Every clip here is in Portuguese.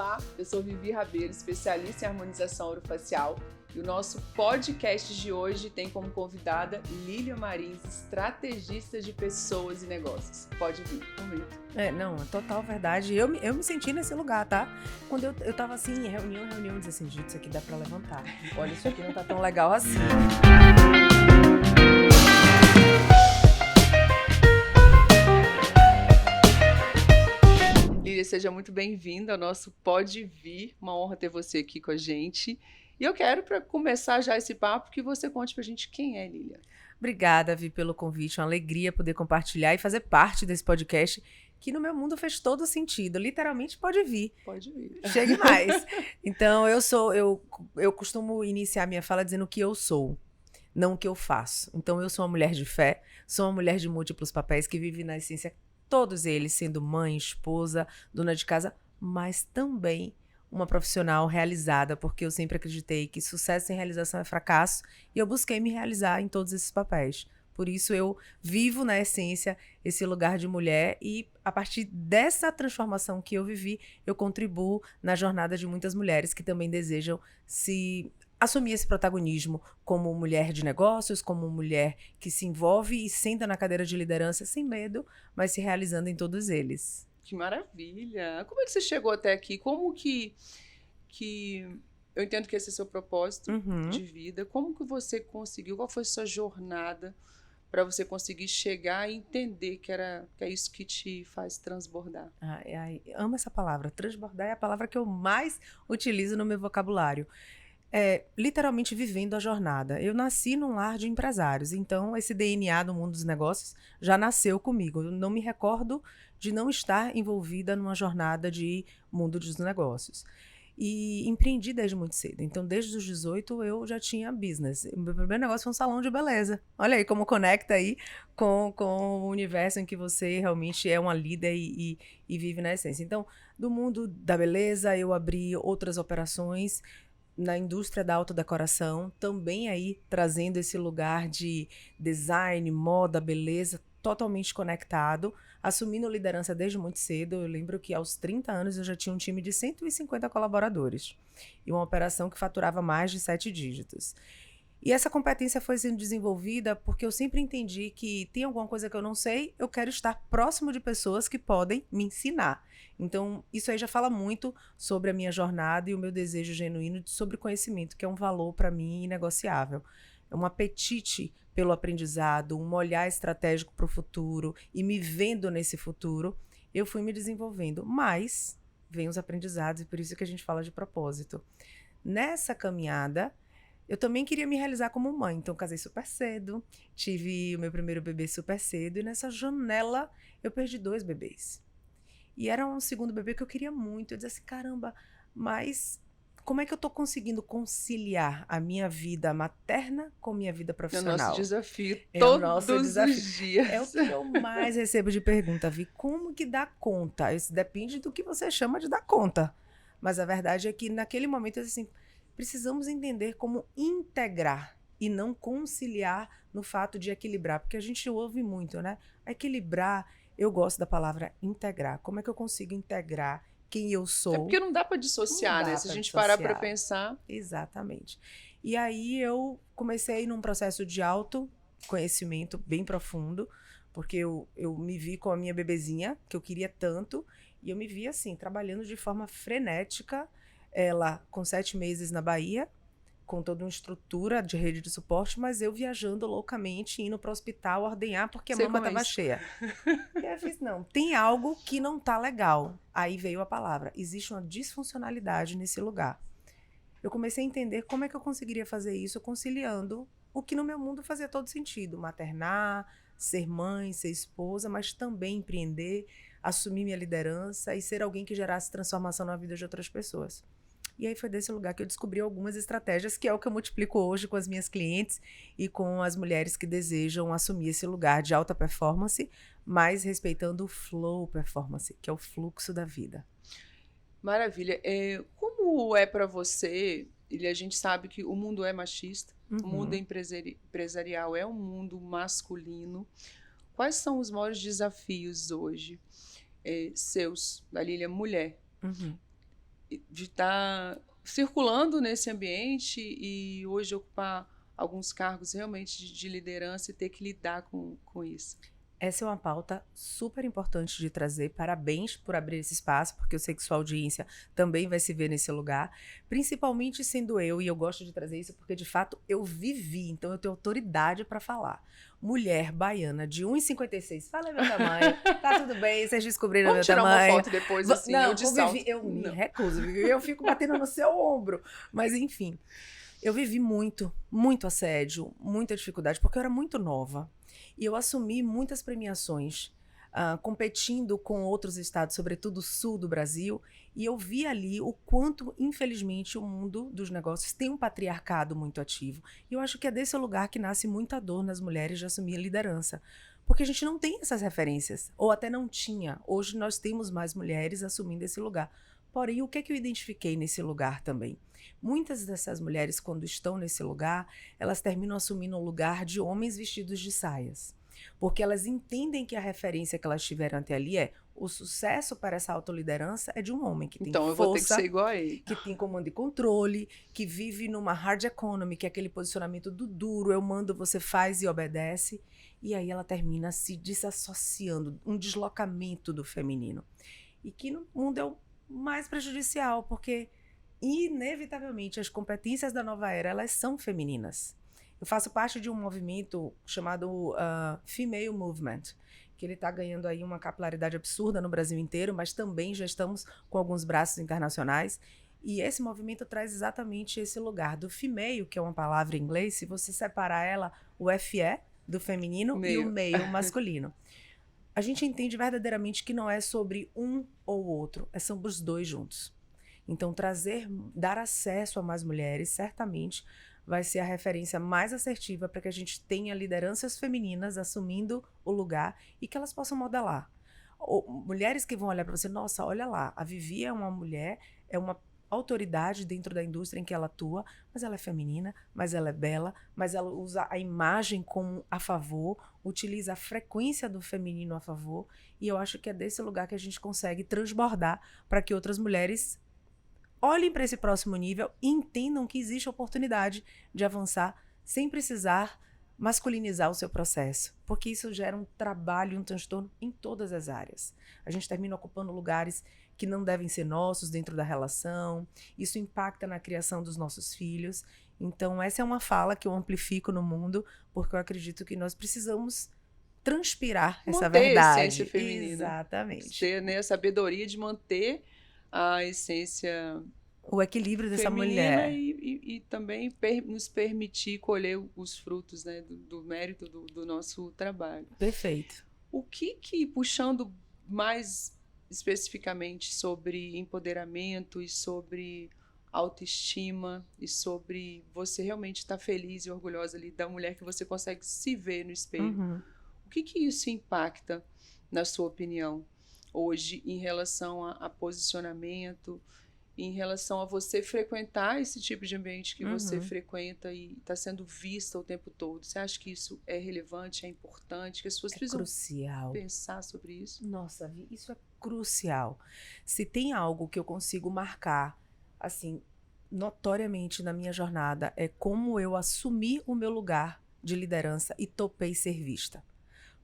Olá, eu sou Vivi Rabelo, especialista em harmonização orofacial, e o nosso podcast de hoje tem como convidada Lília Marins, estrategista de pessoas e negócios. Pode vir, comenta. Não, é total verdade. Eu me senti nesse lugar, tá? Quando eu tava assim, em reunião, dizia assim, gente, isso aqui dá pra levantar. Olha, isso aqui não tá tão legal assim. Lília, seja muito bem-vinda ao nosso Pode Vir. Uma honra ter você aqui com a gente. E eu quero, para começar já esse papo, que você conte pra gente quem é Lília. Obrigada, Vi, pelo convite. Uma alegria poder compartilhar e fazer parte desse podcast que no meu mundo fez todo sentido. Literalmente, pode vir. Pode vir. Chegue mais. Então, eu costumo iniciar minha fala dizendo o que eu sou, não o que eu faço. Então, eu sou uma mulher de fé, sou uma mulher de múltiplos papéis que vive na essência, todos eles, sendo mãe, esposa, dona de casa, mas também uma profissional realizada, porque eu sempre acreditei que sucesso sem realização é fracasso, e eu busquei me realizar em todos esses papéis. Por isso eu vivo na essência esse lugar de mulher e a partir dessa transformação que eu vivi, eu contribuo na jornada de muitas mulheres que também desejam se assumir esse protagonismo como mulher de negócios, como mulher que se envolve e senta na cadeira de liderança sem medo, mas se realizando em todos eles. Que maravilha! Como é que você chegou até aqui? Como que eu entendo que esse é seu propósito de vida. Como que você conseguiu? Qual foi a sua jornada para você conseguir chegar e entender que é isso que te faz transbordar? Amo essa palavra. Transbordar é a palavra que eu mais utilizo no meu vocabulário. Literalmente vivendo a jornada. Eu nasci num lar de empresários, então esse DNA do mundo dos negócios já nasceu comigo. Eu não me recordo de não estar envolvida numa jornada de mundo dos negócios. E empreendi desde muito cedo. Então, desde os 18, eu já tinha business. O meu primeiro negócio foi um salão de beleza. Olha aí como conecta aí com o universo em que você realmente é uma líder e vive na essência. Então, do mundo da beleza, eu abri outras operações na indústria da autodecoração, também aí trazendo esse lugar de design, moda, beleza, totalmente conectado, assumindo liderança desde muito cedo. Eu lembro que aos 30 anos eu já tinha um time de 150 colaboradores e uma operação que faturava mais de 7 dígitos. E essa competência foi sendo desenvolvida porque eu sempre entendi que tem alguma coisa que eu não sei, eu quero estar próximo de pessoas que podem me ensinar. Então, isso aí já fala muito sobre a minha jornada e o meu desejo genuíno sobre conhecimento, que é um valor para mim inegociável. É um apetite pelo aprendizado, um olhar estratégico para o futuro e me vendo nesse futuro, eu fui me desenvolvendo. Mas vem os aprendizados e por isso que a gente fala de propósito. Nessa caminhada, eu também queria me realizar como mãe, então casei super cedo, tive o meu primeiro bebê super cedo e nessa janela eu perdi 2 bebês. E era um segundo bebê que eu queria muito. Eu dizia assim, caramba, mas como é que eu tô conseguindo conciliar a minha vida materna com a minha vida profissional? É o nosso desafio todos os dias. É o que eu mais recebo de pergunta, Vi, como que dá conta? Isso depende do que você chama de dar conta. Mas a verdade é que naquele momento eu disse assim, precisamos entender como integrar e não conciliar no fato de equilibrar, porque a gente ouve muito, né? Equilibrar, eu gosto da palavra integrar. Como é que eu consigo integrar quem eu sou? É porque não dá para dissociar, né? Se a gente parar para pensar. Exatamente. E aí eu comecei num processo de autoconhecimento bem profundo, porque eu me vi com a minha bebezinha, que eu queria tanto, e eu me vi assim, trabalhando de forma frenética, ela com 7 meses na Bahia, com toda uma estrutura de rede de suporte, mas eu viajando loucamente, indo para o hospital ordenhar porque a mama estava cheia. E aí eu fiz, não, tem algo que não tá legal. Aí veio a palavra, existe uma disfuncionalidade nesse lugar. Eu comecei a entender como é que eu conseguiria fazer isso conciliando o que no meu mundo fazia todo sentido, maternar, ser mãe, ser esposa, mas também empreender, assumir minha liderança e ser alguém que gerasse transformação na vida de outras pessoas. E aí foi desse lugar que eu descobri algumas estratégias, que é o que eu multiplico hoje com as minhas clientes e com as mulheres que desejam assumir esse lugar de alta performance, mas respeitando o flow performance, que é o fluxo da vida. Maravilha. Como é para você, e a gente sabe que o mundo é machista, o mundo empresarial é um mundo masculino. Quais são os maiores desafios hoje seus, da Lília mulher, de estar circulando nesse ambiente e hoje ocupar alguns cargos realmente de liderança e ter que lidar com isso? Essa é uma pauta super importante de trazer. Parabéns por abrir esse espaço, porque eu sei que sua audiência também vai se ver nesse lugar. Principalmente sendo eu, e eu gosto de trazer isso porque, de fato, eu vivi. Então, eu tenho autoridade para falar. Mulher baiana de 1,56. Fala meu tamanho. Tá tudo bem, vocês descobriram meu tamanho. Vamos tirar uma foto depois, assim, não, eu de salto. Eu me recuso, Vivi. Eu fico batendo no seu ombro. Mas, enfim, eu vivi muito, muito assédio, muita dificuldade, porque eu era muito nova. E eu assumi muitas premiações, competindo com outros estados, sobretudo o sul do Brasil, e eu vi ali o quanto, infelizmente, o mundo dos negócios tem um patriarcado muito ativo. E eu acho que é desse lugar que nasce muita dor nas mulheres de assumir a liderança. Porque a gente não tem essas referências, ou até não tinha. Hoje nós temos mais mulheres assumindo esse lugar. Porém, o que é que eu identifiquei nesse lugar também? Muitas dessas mulheres, quando estão nesse lugar, elas terminam assumindo o lugar de homens vestidos de saias. Porque elas entendem que a referência que elas tiveram até ali é o sucesso para essa autoliderança é de um homem que tem então, força, eu vou ter que ser igual a ele. que tem comando e controle, que vive numa hard economy, que é aquele posicionamento do duro, eu mando, você faz e obedece. E aí ela termina se desassociando, um deslocamento do feminino. E que no mundo é o mais prejudicial, porque inevitavelmente as competências da nova era, elas são femininas. Eu faço parte de um movimento chamado Female Movement, que ele está ganhando aí uma capilaridade absurda no Brasil inteiro, mas também já estamos com alguns braços internacionais. E esse movimento traz exatamente esse lugar do female, que é uma palavra em inglês, se você separar ela, o FE do feminino e o male masculino. A gente entende verdadeiramente que não é sobre um ou outro, é sobre os dois juntos. Então, dar acesso a mais mulheres, certamente, vai ser a referência mais assertiva para que a gente tenha lideranças femininas assumindo o lugar e que elas possam modelar. Mulheres que vão olhar para você, nossa, olha lá, a Vivi é uma mulher, é uma autoridade dentro da indústria em que ela atua, mas ela é feminina, mas ela é bela, mas ela usa a imagem como a favor, utiliza a frequência do feminino a favor, e eu acho que é desse lugar que a gente consegue transbordar para que outras mulheres olhem para esse próximo nível e entendam que existe oportunidade de avançar sem precisar masculinizar o seu processo, porque isso gera um trabalho, um transtorno em todas as áreas. A gente termina ocupando lugares que não devem ser nossos dentro da relação, isso impacta na criação dos nossos filhos. Então, essa é uma fala que eu amplifico no mundo, porque eu acredito que nós precisamos transpirar essa verdade. A essência feminina. Exatamente. Ter, né, a sabedoria de manter a essência, o equilíbrio dessa mulher. E também nos permitir colher os frutos, né, do mérito do nosso trabalho. Perfeito. O que, puxando mais especificamente sobre empoderamento e sobre autoestima e sobre você realmente estar feliz e orgulhosa ali da mulher que você consegue se ver no espelho, o que isso impacta, na sua opinião, hoje, em relação a posicionamento, em relação a você frequentar esse tipo de ambiente que você frequenta e está sendo vista o tempo todo? Você acha que isso é relevante, é importante, que as pessoas precisam crucial. Pensar sobre isso? Nossa, isso é crucial. Se tem algo que eu consigo marcar, assim, notoriamente na minha jornada, é como eu assumi o meu lugar de liderança e topei ser vista.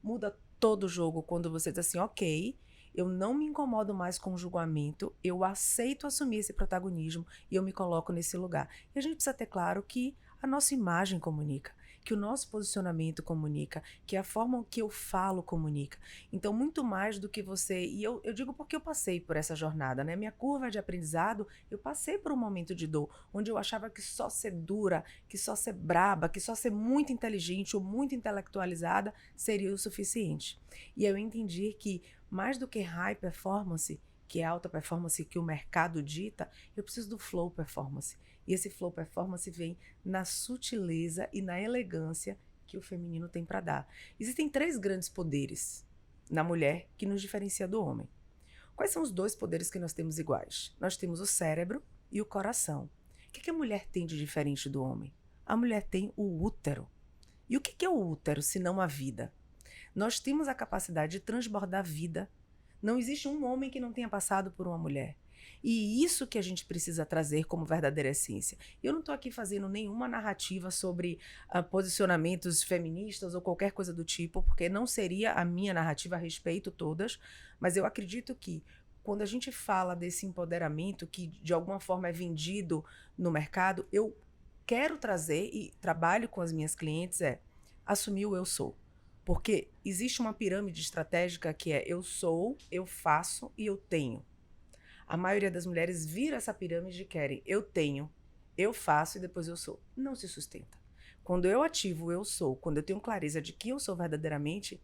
Muda todo o jogo quando você diz assim, ok, eu não me incomodo mais com o julgamento, eu aceito assumir esse protagonismo e eu me coloco nesse lugar. E a gente precisa ter claro que a nossa imagem comunica, que o nosso posicionamento comunica, que a forma que eu falo comunica. Então, muito mais do que você... E eu digo porque eu passei por essa jornada, né? Minha curva de aprendizado, eu passei por um momento de dor, onde eu achava que só ser dura, que só ser braba, que só ser muito inteligente ou muito intelectualizada seria o suficiente. E eu entendi que, mais do que high performance, que é a alta performance que o mercado dita, eu preciso do flow performance. E esse flow performance vem na sutileza e na elegância que o feminino tem para dar. Existem 3 grandes poderes na mulher que nos diferencia do homem. Quais são os 2 poderes que nós temos iguais? Nós temos o cérebro e o coração. O que a mulher tem de diferente do homem? A mulher tem o útero. E o que é o útero, se não a vida? Nós temos a capacidade de transbordar vida. Não existe um homem que não tenha passado por uma mulher. E isso que a gente precisa trazer como verdadeira essência. Eu não estou aqui fazendo nenhuma narrativa sobre posicionamentos feministas ou qualquer coisa do tipo, porque não seria a minha narrativa, a respeito todas, mas eu acredito que quando a gente fala desse empoderamento que de alguma forma é vendido no mercado, eu quero trazer e trabalho com as minhas clientes assumir o eu sou. Porque existe uma pirâmide estratégica que é eu sou, eu faço e eu tenho. A maioria das mulheres vira essa pirâmide e querem eu tenho, eu faço e depois eu sou. Não se sustenta. Quando eu ativo o eu sou, quando eu tenho clareza de que eu sou verdadeiramente,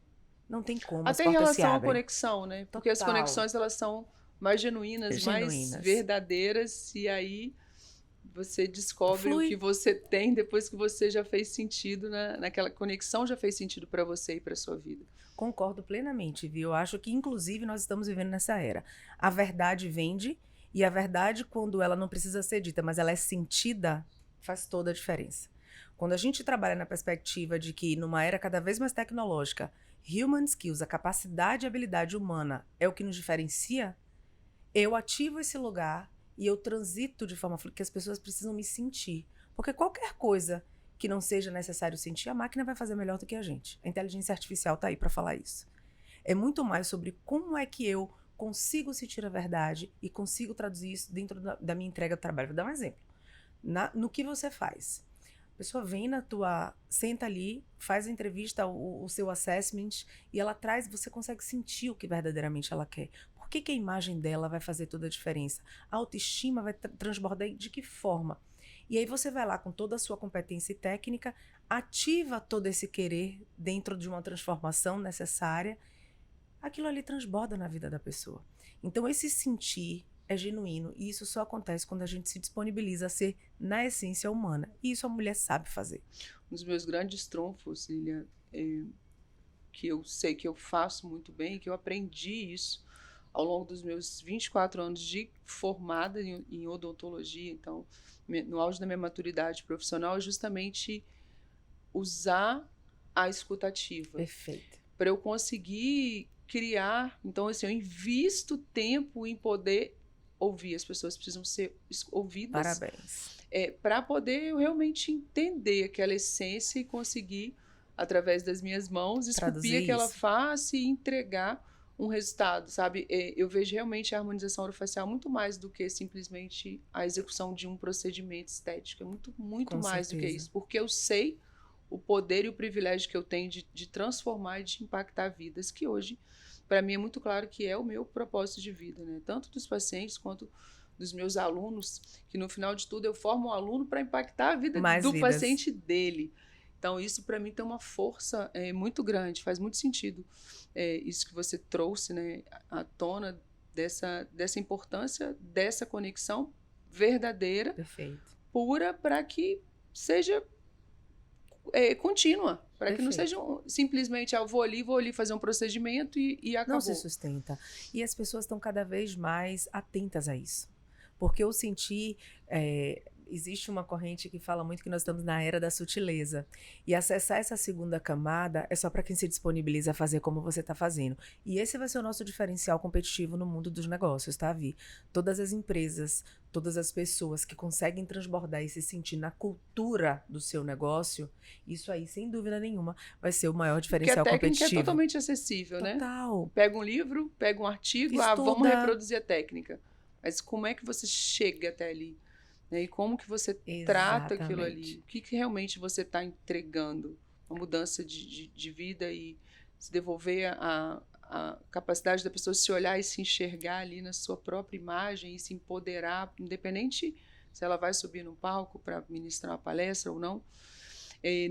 não tem como as portas se abrem. Até em relação à conexão, né? Porque as conexões, elas são mais genuínas, mais verdadeiras, e aí você descobre o que você tem depois que você já fez sentido, naquela conexão já fez sentido para você e para sua vida. Concordo plenamente, viu? Eu acho que, inclusive, nós estamos vivendo nessa era. A verdade vende, e a verdade, quando ela não precisa ser dita, mas ela é sentida, faz toda a diferença. Quando a gente trabalha na perspectiva de que, numa era cada vez mais tecnológica, human skills, a capacidade e habilidade humana é o que nos diferencia, eu ativo esse lugar e eu transito de forma que as pessoas precisam me sentir. Porque qualquer coisa que não seja necessário sentir, a máquina vai fazer melhor do que a gente. A inteligência artificial está aí para falar isso. É muito mais sobre como é que eu consigo sentir a verdade e consigo traduzir isso dentro da minha entrega do trabalho. Vou dar um exemplo. No que você faz. A pessoa vem senta ali, faz a entrevista, o seu assessment, e ela traz, você consegue sentir o que verdadeiramente ela quer. Por que a imagem dela vai fazer toda a diferença? A autoestima vai transbordar de que forma? E aí você vai lá com toda a sua competência e técnica, ativa todo esse querer dentro de uma transformação necessária, aquilo ali transborda na vida da pessoa. Então esse sentir é genuíno e isso só acontece quando a gente se disponibiliza a ser, na essência, humana. E isso a mulher sabe fazer. Um dos meus grandes trunfos, Lilian, que eu sei que eu faço muito bem, que eu aprendi isso ao longo dos meus 24 anos de formada em odontologia, então, no auge da minha maturidade profissional, é justamente usar a escutativa. Perfeito. Para eu conseguir criar, então, assim, eu invisto tempo em poder ouvir. As pessoas precisam ser ouvidas. Parabéns. Para poder eu realmente entender aquela essência e conseguir, através das minhas mãos, esculpir aquela face e entregar um resultado, sabe? Eu vejo realmente a harmonização orofacial muito mais do que simplesmente a execução de um procedimento estético. É muito mais do que isso. Porque eu sei o poder e o privilégio que eu tenho de transformar e de impactar vidas, que hoje, para mim, é muito claro que é o meu propósito de vida, né? Tanto dos pacientes quanto dos meus alunos, que no final de tudo eu formo um aluno para impactar a vida do paciente dele. Então, isso para mim tem uma força muito grande, faz muito sentido isso que você trouxe, né, à tona dessa importância, dessa conexão verdadeira, perfeito, pura, para que seja contínua, para que não seja simplesmente eu vou ali fazer um procedimento e acabou. Não se sustenta. E as pessoas estão cada vez mais atentas a isso. Porque eu senti... existe uma corrente que fala muito que nós estamos na era da sutileza. E acessar essa segunda camada é só para quem se disponibiliza a fazer como você está fazendo. E esse vai ser o nosso diferencial competitivo no mundo dos negócios, tá, Vi? Todas as empresas, todas as pessoas que conseguem transbordar e se sentir na cultura do seu negócio, isso aí, sem dúvida nenhuma, vai ser o maior diferencial competitivo. Porque a técnica é totalmente acessível, né? Total. Pega um livro, pega um artigo, vamos reproduzir a técnica. Mas como é que você chega até ali? E como que você trata aquilo ali? O que realmente você está entregando? Uma mudança de vida e se devolver a capacidade da pessoa se olhar e se enxergar ali na sua própria imagem e se empoderar, independente se ela vai subir no palco para ministrar uma palestra ou não.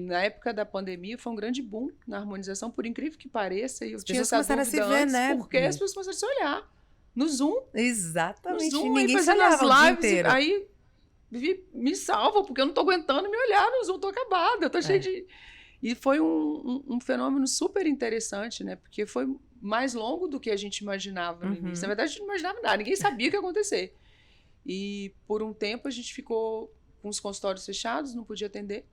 Na época da pandemia foi um grande boom na harmonização, por incrível que pareça, e eu tinha essa dúvida antes, né? Porque as pessoas começaram a se olhar no Zoom. Exatamente. No Zoom, ninguém aí fazendo as lives, aí me salva, porque eu não tô aguentando me olhar no Zoom, tô acabada, eu tô cheia de... E foi um fenômeno super interessante, né? Porque foi mais longo do que a gente imaginava no início. Na verdade, a gente não imaginava nada, ninguém sabia o que ia acontecer. E por um tempo a gente ficou com os consultórios fechados, não podia atender.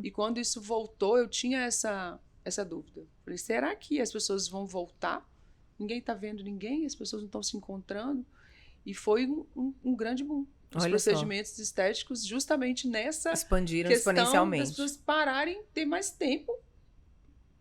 E quando isso voltou, eu tinha essa dúvida. Falei, será que as pessoas vão voltar? Ninguém tá vendo ninguém, as pessoas não estão se encontrando. E foi um grande boom. Os procedimentos estéticos justamente nessa expandiram questão exponencialmente. das pessoas pararem, ter mais tempo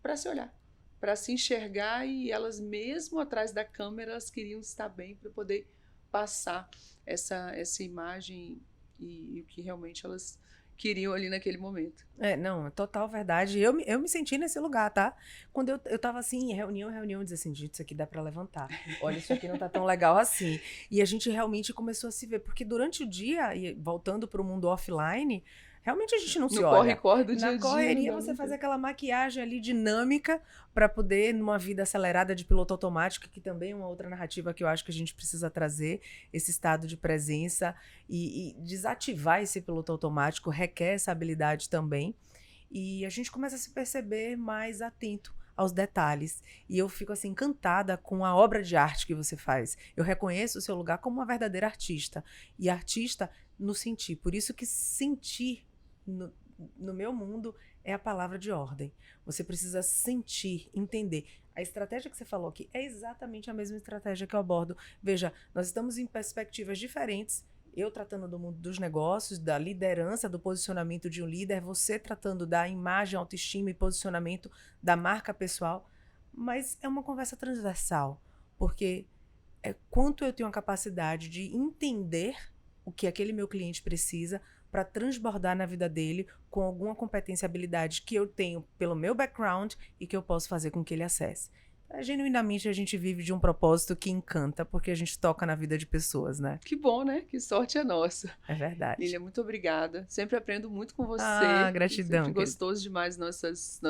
para se olhar, para se enxergar, e elas mesmo atrás da câmera, elas queriam estar bem para poder passar essa imagem e o que realmente elas queriam ali naquele momento. Não, total verdade. Eu me senti nesse lugar, tá? Quando eu tava assim, em reunião, dizia assim, gente, isso aqui dá pra levantar. Olha, isso aqui não tá tão legal assim. E a gente realmente começou a se ver, porque durante o dia, e voltando pro mundo offline, realmente a gente não se olha. Corre-corre do dia a dia. Na correria, você faz aquela maquiagem ali dinâmica para poder, numa vida acelerada de piloto automático, que também é uma outra narrativa que eu acho que a gente precisa trazer, esse estado de presença e desativar esse piloto automático requer essa habilidade também. E a gente começa a se perceber mais atento aos detalhes. E eu fico assim encantada com a obra de arte que você faz. Eu reconheço o seu lugar como uma verdadeira artista. E artista no sentir. Por isso que sentir no meu mundo é a palavra de ordem. Você precisa sentir, entender. A estratégia que você falou aqui é exatamente a mesma estratégia que eu abordo. Veja, nós estamos em perspectivas diferentes. Eu tratando do mundo dos negócios, da liderança, do posicionamento de um líder, você tratando da imagem, autoestima e posicionamento da marca pessoal. Mas é uma conversa transversal, porque é quanto eu tenho a capacidade de entender o que aquele meu cliente precisa para transbordar na vida dele com alguma competência e habilidade que eu tenho pelo meu background e que eu posso fazer com que ele acesse. Genuinamente, a gente vive de um propósito que encanta, porque a gente toca na vida de pessoas, né? Que bom, né? Que sorte é nossa. É verdade. Lília, muito obrigada. Sempre aprendo muito com você. Gratidão. Sempre gostoso demais nossas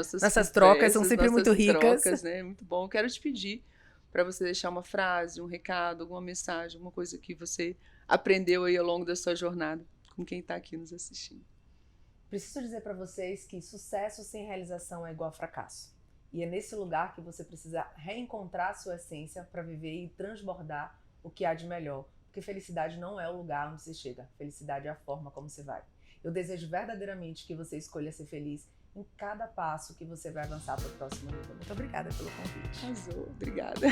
trocas são sempre muito ricas. Trocas, né? Muito bom. Quero te pedir para você deixar uma frase, um recado, alguma mensagem, alguma coisa que você aprendeu aí ao longo da sua jornada com quem está aqui nos assistindo. Preciso dizer para vocês que sucesso sem realização é igual a fracasso. E é nesse lugar que você precisa reencontrar a sua essência para viver e transbordar o que há de melhor. Porque felicidade não é o lugar onde você chega. Felicidade é a forma como você vai. Eu desejo verdadeiramente que você escolha ser feliz em cada passo que você vai avançar para o próximo nível. Muito obrigada pelo convite. Arrasou. Obrigada.